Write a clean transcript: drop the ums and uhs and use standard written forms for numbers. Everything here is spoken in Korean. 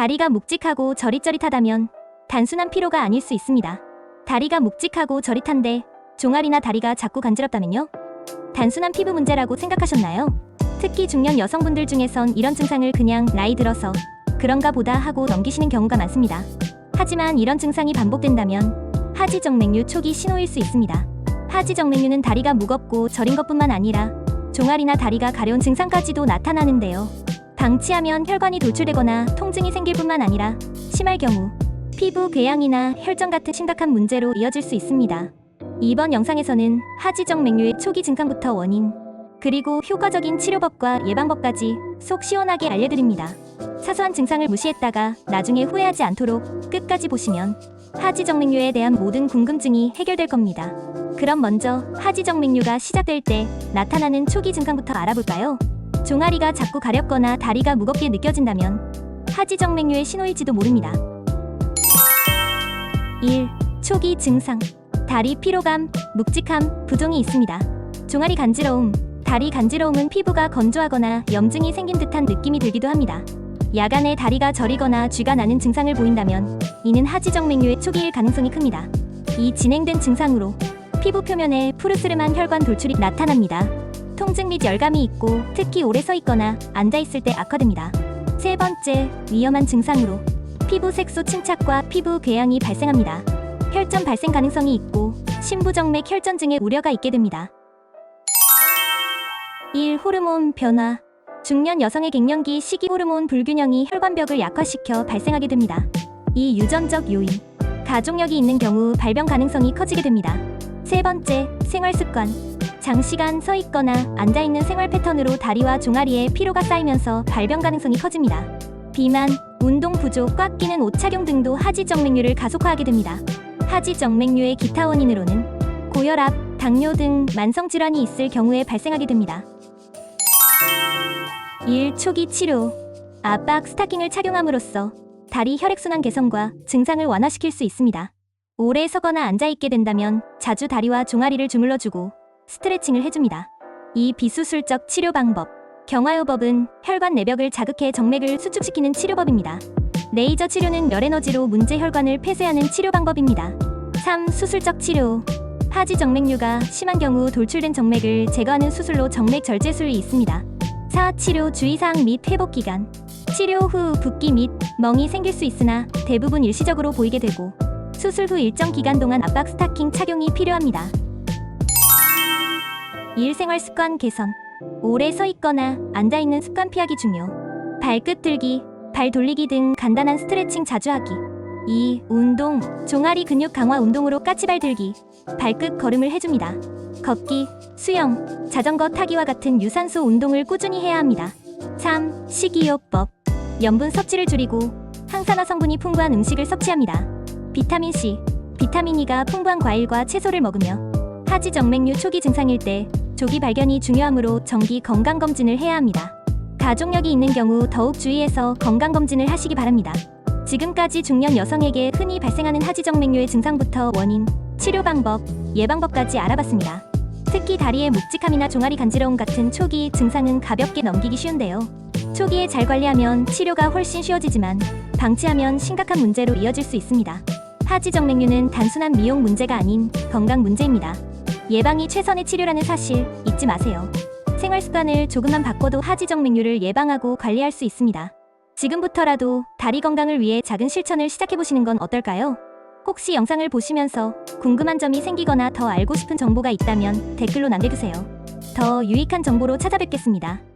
다리가 묵직하고 저릿저릿하다면 단순한 피로가 아닐 수 있습니다. 다리가 묵직하고 저릿한데 종아리나 다리가 자꾸 간지럽다면요? 단순한 피부 문제라고 생각하셨나요? 특히 중년 여성분들 중에선 이런 증상을 그냥 나이 들어서 그런가 보다 하고 넘기시는 경우가 많습니다. 하지만 이런 증상이 반복된다면 하지정맥류 초기 신호일 수 있습니다. 하지정맥류는 다리가 무겁고 저린 것뿐만 아니라 종아리나 다리가 가려운 증상까지도 나타나는데요. 방치하면 혈관이 돌출되거나 통증이 생길 뿐만 아니라 심할 경우 피부 궤양이나 혈전 같은 심각한 문제로 이어질 수 있습니다. 이번 영상에서는 하지정맥류의 초기 증상부터 원인, 그리고 효과적인 치료법과 예방법까지 속 시원하게 알려드립니다. 사소한 증상을 무시했다가 나중에 후회하지 않도록 끝까지 보시면 하지정맥류에 대한 모든 궁금증이 해결될 겁니다. 그럼 먼저 하지정맥류가 시작될 때 나타나는 초기 증상부터 알아볼까요? 종아리가 자꾸 가렵거나 다리가 무겁게 느껴진다면 하지정맥류의 신호일지도 모릅니다. 1. 초기 증상. 다리 피로감, 묵직함, 부종이 있습니다. 종아리 간지러움. 다리 간지러움은 피부가 건조하거나 염증이 생긴 듯한 느낌이 들기도 합니다. 야간에 다리가 저리거나 쥐가 나는 증상을 보인다면 이는 하지정맥류의 초기일 가능성이 큽니다. 이 진행된 증상으로 피부 표면에 푸르스름한 혈관 돌출이 나타납니다. 통증 및 열감이 있고 특히 오래 서 있거나 앉아 있을 때 악화됩니다. 세 번째, 위험한 증상으로 피부 색소 침착과 피부 궤양이 발생합니다. 혈전 발생 가능성이 있고 심부정맥 혈전증의 우려가 있게 됩니다. 1. 호르몬 변화. 중년 여성의 갱년기 시기 호르몬 불균형이 혈관벽을 약화시켜 발생하게 됩니다. 이 유전적 요인, 가족력이 있는 경우 발병 가능성이 커지게 됩니다. 세 번째, 생활습관. 장시간 서 있거나 앉아 있는 생활 패턴으로 다리와 종아리에 피로가 쌓이면서 발병 가능성이 커집니다. 비만, 운동 부족, 꽉 끼는 옷 착용 등도 하지정맥류를 가속화하게 됩니다. 하지정맥류의 기타 원인으로는 고혈압, 당뇨 등 만성질환이 있을 경우에 발생하게 됩니다. 1. 초기 치료. 압박 스타킹을 착용함으로써 다리 혈액순환 개선과 증상을 완화시킬 수 있습니다. 오래 서거나 앉아있게 된다면 자주 다리와 종아리를 주물러주고 스트레칭을 해줍니다. 2. 비수술적 치료 방법. 경화요법은 혈관 내벽을 자극해 정맥을 수축시키는 치료법입니다. 레이저 치료는 열에너지로 문제 혈관을 폐쇄하는 치료 방법입니다. 3. 수술적 치료. 하지정맥류가 심한 경우 돌출된 정맥을 제거하는 수술로 정맥 절제술이 있습니다. 4. 치료 주의사항 및 회복기간. 치료 후 붓기 및 멍이 생길 수 있으나 대부분 일시적으로 보이게 되고 수술 후 일정 기간 동안 압박 스타킹 착용이 필요합니다. 일생활 습관 개선. 오래 서 있거나 앉아 있는 습관 피하기 중요. 발끝 들기, 발 돌리기 등 간단한 스트레칭 자주 하기. 2. 운동. 종아리 근육 강화 운동으로 까치발 들기, 발끝 걸음을 해줍니다. 걷기, 수영, 자전거 타기와 같은 유산소 운동을 꾸준히 해야 합니다. 3. 식이요법. 염분 섭취를 줄이고 항산화 성분이 풍부한 음식을 섭취합니다. 비타민C, 비타민 E가 풍부한 과일과 채소를 먹으며 하지정맥류 초기 증상일 때 조기 발견이 중요하므로 정기 건강검진을 해야 합니다. 가족력이 있는 경우 더욱 주의해서 건강검진을 하시기 바랍니다. 지금까지 중년 여성에게 흔히 발생하는 하지정맥류의 증상부터 원인, 치료 방법, 예방법까지 알아봤습니다. 특히 다리의 묵직함이나 종아리 간지러움 같은 초기 증상은 가볍게 넘기기 쉬운데요. 초기에 잘 관리하면 치료가 훨씬 쉬워지지만 방치하면 심각한 문제로 이어질 수 있습니다. 하지정맥류는 단순한 미용 문제가 아닌 건강 문제입니다. 예방이 최선의 치료라는 사실 잊지 마세요. 생활 습관을 조금만 바꿔도 하지정맥류를 예방하고 관리할 수 있습니다. 지금부터라도 다리 건강을 위해 작은 실천을 시작해보시는 건 어떨까요? 혹시 영상을 보시면서 궁금한 점이 생기거나 더 알고 싶은 정보가 있다면 댓글로 남겨주세요. 더 유익한 정보로 찾아뵙겠습니다.